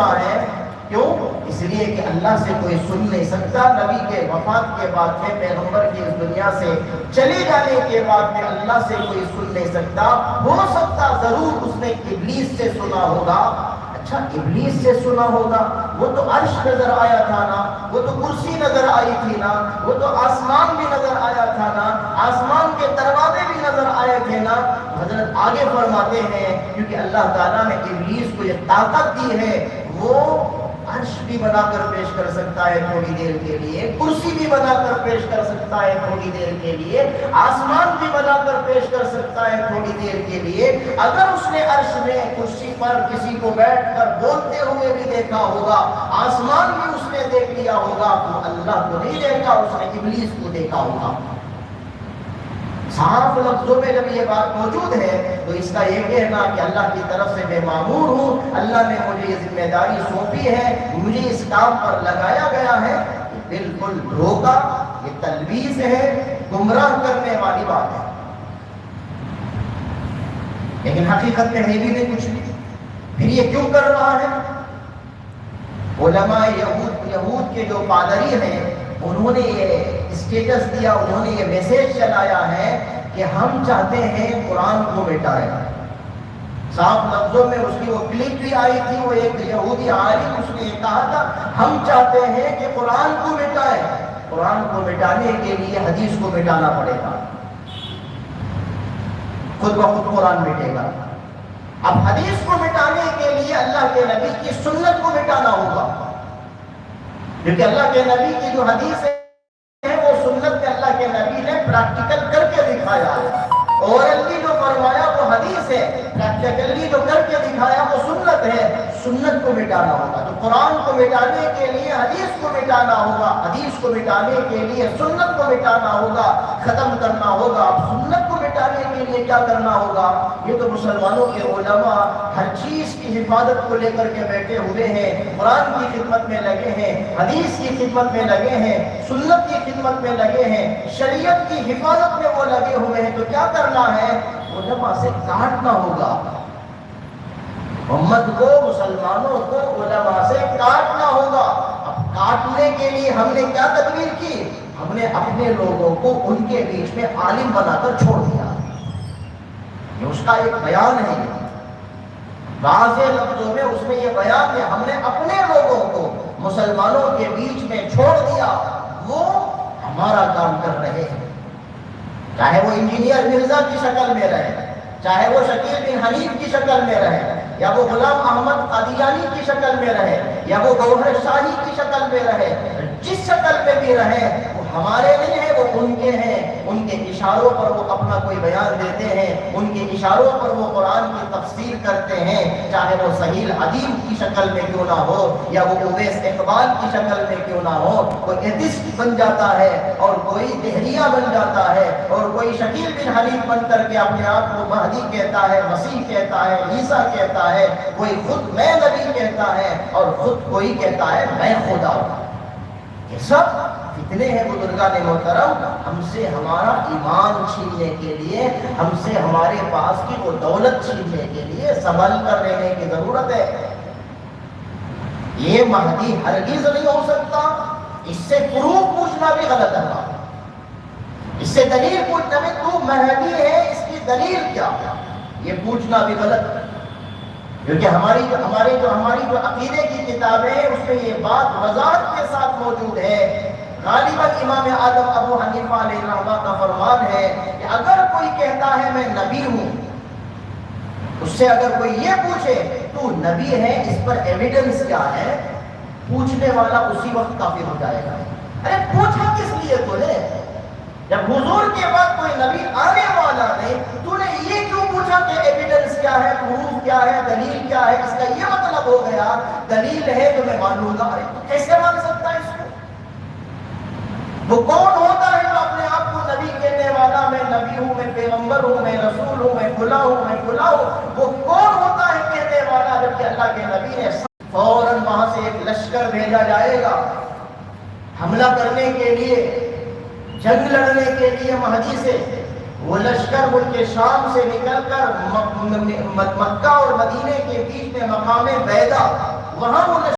سنا ہے. کیوں؟ اس لیے کہ اللہ سے کوئی سن نہیں سکتا. نبی کے وفات کے بعد میں، پیغمبر کی اس دنیا سے چلے جانے کے بعد میں اللہ سے کوئی سن نہیں سکتا. ہو سکتا ضرور اس نے ابلیس سے سنا ہوگا. اچھا ابلیس سے سنا ہوگا، وہ تو عرش نظر آیا تھا نا، وہ تو کرسی نظر آئی تھی نا، وہ تو آسمان بھی نظر آیا تھا نا، آسمان کے دروازے بھی نظر آئے تھے نا. حضرت آگے فرماتے ہیں کیونکہ اللہ تعالیٰ نے ابلیس کو یہ طاقت دی ہے، وہ عرش بھی بنا کر پیش کر سکتا ہے تھوڑی دیر کے لیے، کرسی بھی بنا کر پیش کر سکتا ہے تھوڑی دیر کے لیے، آسمان بھی بنا کر پیش کر سکتا ہے تھوڑی دیر کے لیے. اگر اس نے عرش میں کرسی پر کسی کو بیٹھ کر بولتے ہوئے بھی دیکھا ہوگا، آسمان بھی اس نے دیکھ لیا ہوگا، تو اللہ کو نہیں دیکھا، اس نے ابلیس کو دیکھا ہوگا. صاف لفظوں میں جب یہ بات موجود ہے تو اس کا یہ کہنا کہ اللہ کی طرف سے میں مامور ہوں، اللہ نے مجھے یہ ذمہ داری سونپی ہے، مجھے اس کام پر لگایا گیا ہے، بالکل دھوکہ، یہ تلبیس ہے، گمراہ کرنے والی بات ہے. لیکن حقیقت میں ہے بھی نہیں کچھ بھی. پھر یہ کیوں کر رہا ہے؟ علماء یہود کے جو پادری ہیں انہوں نے یہ اسٹیٹس دیا، انہوں نے یہ میسج چلایا ہے کہ ہم چاہتے ہیں قرآن کو مٹائیں. صاف لفظوں میں اس کی وہ کلپ بھی آئی تھی، وہ ایک یہودی عالم اس نے یہ کہا تھا ہم چاہتے ہیں کہ قرآن کو مٹائیں. قرآن کو مٹانے کے لیے حدیث کو مٹانا پڑے گا، خود بخود قرآن مٹے گا. اب حدیث کو مٹانے کے لیے اللہ کے نبی کی سنت کو مٹانا ہوگا، کیونکہ اللہ کے نبی کی جو حدیث ہے وہ سنت میں اللہ کے نبی نے پریکٹیکل کر کے دکھایا ہے. اورلی جو فرمایا وہ حدیث ہے، پریکٹیکلی جو کر کے دکھایا وہ سنت ہے. سنت کو مٹانا ہوگا تو قرآن کو مٹانے کے لیے حدیث کو مٹانا ہوگا، حدیث کو مٹانے کے لیے سنت کو مٹانا ہوگا، ختم کرنا ہوگا. اب سنت کو مٹانے کے لیے کیا کرنا ہوگا؟ یہ تو مسلمانوں کے علماء ہر چیز کی حفاظت کو لے کر کے بیٹھے ہوئے ہیں، قرآن کی خدمت میں لگے ہیں، حدیث کی خدمت میں لگے ہیں، سنت کی خدمت میں لگے ہیں، شریعت کی حفاظت میں وہ لگے ہوئے ہیں. تو کیا کرنا ہے؟ علماء سے کاٹنا ہوگا. امت کو، مسلمانوں کو علماء سے کاٹنا ہوگا. اب کاٹنے کے لیے ہم نے کیا تدبیر کی؟ ہم نے اپنے لوگوں کو ان کے بیچ میں عالم بنا کر چھوڑ دیا. یہ اس کا ایک بیان ہے، واضح لفظوں میں اس میں یہ بیان ہے. ہم نے اپنے لوگوں کو مسلمانوں کے بیچ میں چھوڑ دیا، وہ ہمارا کام کر رہے ہیں. چاہے وہ انجینئر مرزا کی شکل میں رہے، چاہے وہ شکیل بن حنیف کی شکل میں رہے، یا وہ غلام احمد قادیانی کی شکل میں رہے، یا وہ گوہر شاہی کی شکل میں رہے، جس شکل میں بھی رہے وہ ہمارے نہیں ہیں، وہ ان کے ہیں. ان کے اشاروں پر وہ اپنا کوئی بیان دیتے ہیں، ان کے اشاروں پر وہ قرآن کی تفسیر کرتے ہیں، چاہے وہ سہیل عدیم کی شکل میں کیوں نہ ہو، یا وہ اویس اقبال کی شکل میں کیوں نہ ہو. کوئی ایتھسٹ بن جاتا ہے اور کوئی دہریہ بن جاتا ہے، اور کوئی شکیل بن حنیف بن کر کے اپنے آپ کو مہدی کہتا ہے، مسیح کہتا ہے، عیسیٰ کہتا ہے، کوئی خود میں نبی کہتا ہے، اور خود کوئی کہتا ہے میں خدا ہوں. یہ سب فتنے ہیں بزرگان محترم. ہم سے ہمارا ایمان چھیننے کے لیے، ہم سے ہمارے پاس کی وہ دولت چھیننے کے لیے سنبھل کر رہنے کی ضرورت ہے. یہ مہدی ہرگز نہیں ہو سکتا. اس سے پروف پوچھنا بھی غلط ہے، اس سے دلیل پوچھنا بھی تو مہدی ہے اس کی دلیل کیا، یہ پوچھنا بھی غلط ہے. کیونکہ ہماری جو عقیدے کی کتابیں ہیں اس میں یہ بات وضاحت کے ساتھ موجود ہے. غالباً امام اعظم ابو حنیفہ علیہ رحمہ کا فرمان ہے کہ اگر کوئی کہتا ہے میں نبی ہوں، اس سے اگر کوئی یہ پوچھے تو نبی ہے اس پر ایویڈنس کیا ہے، پوچھنے والا اسی وقت کافر ہو جائے گا. ارے پوچھا کس لیے تو نے؟ جب حضور کے بعد کوئی نبی آنے والا نہیں، تو نے یہ کیوں پوچھا کہ ایویڈنس کیا ہے، پروف کیا ہے، دلیل کیا ہے؟ اس کا یہ مطلب ہو گیا دلیل ہے تو میں مانوں گا. ارے تو کیسے مان سکتا ہے اس کو؟ وہ کون ہوتا ہے جو اپنے آپ کو نبی کہنے والا، میں نبی ہوں، میں پیغمبر ہوں، میں رسول ہوں، میں کھلا ہوں، میں کھلا ہوں؟ وہ کون ہوتا ہے کہنے والا جبکہ اللہ کے نبی نے فوراً وہاں سے ایک لشکر بھیجا جائے گا حملہ کرنے کے لیے، جنگ لڑنے کے لیے مہدی سے. وہ لشکر ملک شام سے نکل کر مکہ اور مدینے کے بیچ میں مقام بیدا